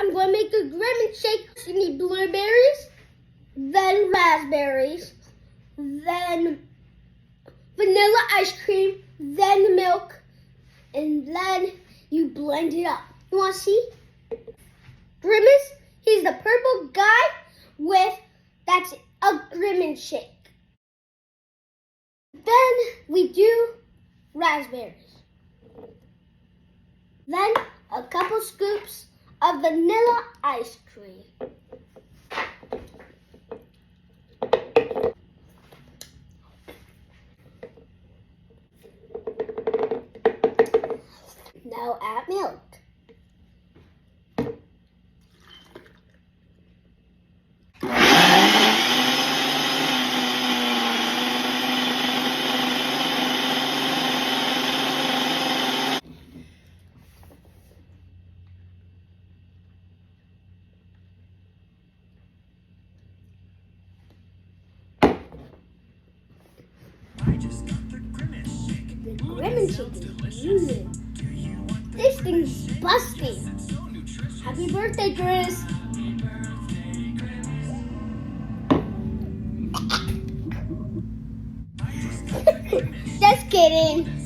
I'm going to make a Grimace shake. You need blueberries, then raspberries, then vanilla ice cream, then milk, and then you blend it up. You want to see? Grimace, he's the purple guy that's a Grimace shake. Then we do raspberries. Then a couple scoops of vanilla ice cream. Now add milk. I just got the Grimace shake. The Grimace shake is good. This thing's busty. Happy birthday, Grimace. Just kidding.